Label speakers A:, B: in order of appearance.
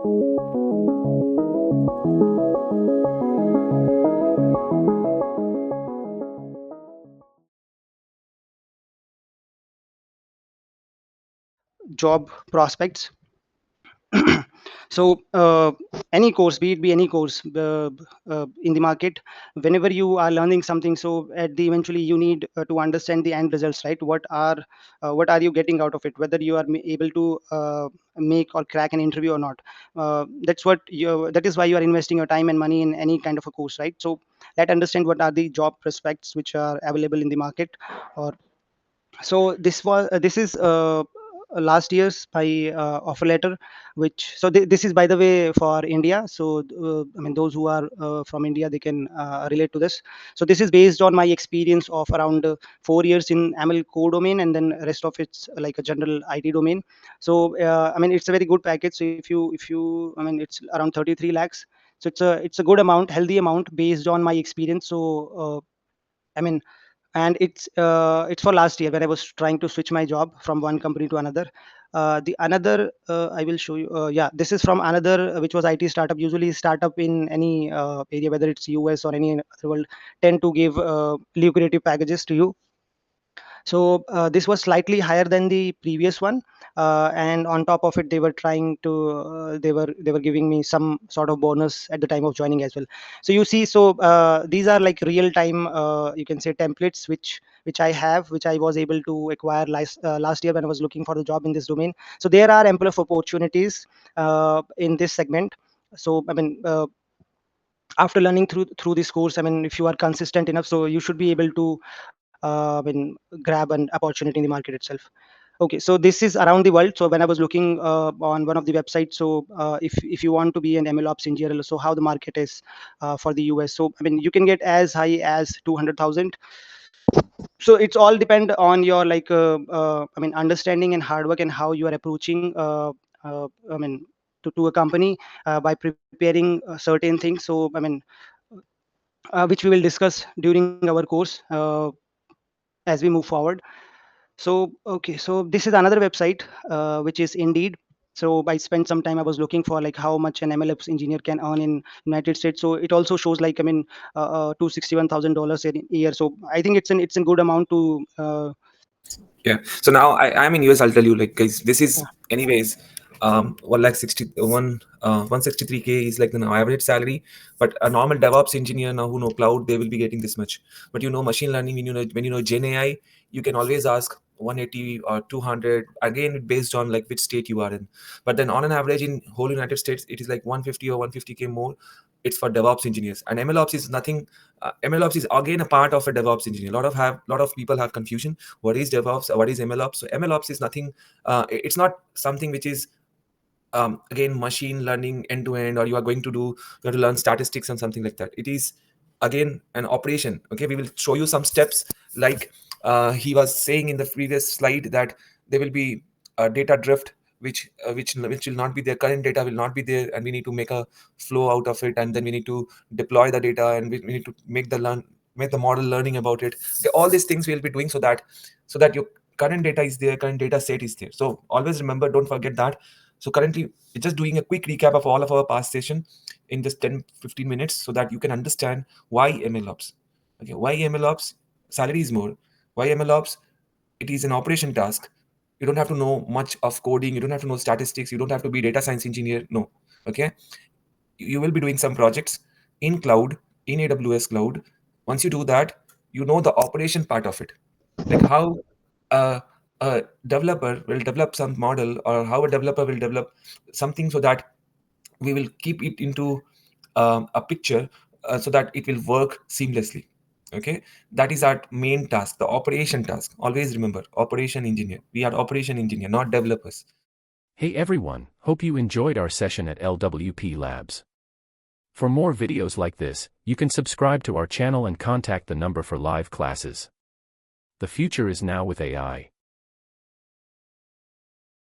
A: Job prospects. So any course, be any course in the market, whenever you are learning something, so at the eventually you need to understand the end results, right? What are you getting out of it, whether you are able to make or crack an interview or not. That is why you are investing your time and money in any kind of a course, right? So let understand what are the job prospects which are available in the market. Or so this is last year's my offer letter, which this is by the way for India. So I mean, those who are from India, they can relate to this. So this is based on my experience of around 4 years in ML core domain, and then rest of it's like a general IT domain. So I mean, it's a very good package. So if you I mean, it's around 33 lakhs. So it's a good amount, healthy amount based on my experience. So I mean, and it's for last year when I was trying to switch my job from one company to another. The another I will show you. Yeah, this is from another which was IT startup. Usually, startup in any area, whether it's US or any other world, tend to give lucrative packages to you. So this was slightly higher than the previous one, and on top of it, they were trying to they were giving me some sort of bonus at the time of joining as well. So you see, so these are like real time, you can say, templates which I was able to acquire last year when I was looking for the job in this domain. So there are ample of opportunities in this segment. So I mean, after learning through this course, I mean, if you are consistent enough, so you should be able to I mean, grab an opportunity in the market itself. Okay, so this is around the world. So when I was looking on one of the websites, so if you want to be an MLOps engineer, so how the market is for the US. So I mean, you can get as high as 200,000. So it's all depend on your like I mean, understanding and hard work, and how you are approaching I mean, to a company by preparing certain things. So I mean, which we will discuss during our course as we move forward. So okay, so this is another website which is Indeed. So I spent some time, I was looking for like how much an MLOps engineer can earn in United States. So it also shows like, I mean, $261,000 a year. So I think it's a good amount to
B: Yeah. So now I'm in US. I'll tell you, like, guys, this
A: yeah.
B: is anyways, 163K is like the now average salary. But a normal DevOps engineer now who know cloud, they will be getting this much. But machine learning, when you know Gen AI, you can always ask 180 or 200, again based on like which state you are in. But then on an average in whole United States, it is like 150 or 150K more. It's for DevOps engineers, and MLOps is nothing. MLOps is again a part of a DevOps engineer. Lot of people have confusion. What is DevOps? What is MLOps? So MLOps is nothing. It's not something which is again machine learning end to end, or you have to learn statistics and something like that. It is again an operation. Okay, we will show you some steps. Like he was saying in the previous slide that there will be a data drift, which will not be there. Current data will not be there, and we need to make a flow out of it, and then we need to deploy the data, and we need to make the model learning about it. All these things we'll be doing so that your current data is there, current data set is there. So always remember, don't forget that. So currently we're just doing a quick recap of all of our past session in just 10-15 minutes, so that you can understand why MLOps. Okay, why MLOps? Salary is more. Why MLOps? It is an operation task. You don't have to know much of coding. You don't have to know statistics. You don't have to be data science engineer. No. Okay. You will be doing some projects in cloud, in AWS cloud. Once you do that, you know the operation part of it, like how a developer will develop some model, or how a developer will develop something, so that we will keep it into a picture, so that it will work seamlessly. Okay, that is our main task, the operation task. Always remember, operation engineer. We are operation engineer, not developers.
C: Hey everyone, hope you enjoyed our session at LWP Labs. For more videos like this, you can subscribe to our channel and contact the number for live classes. The future is now with AI.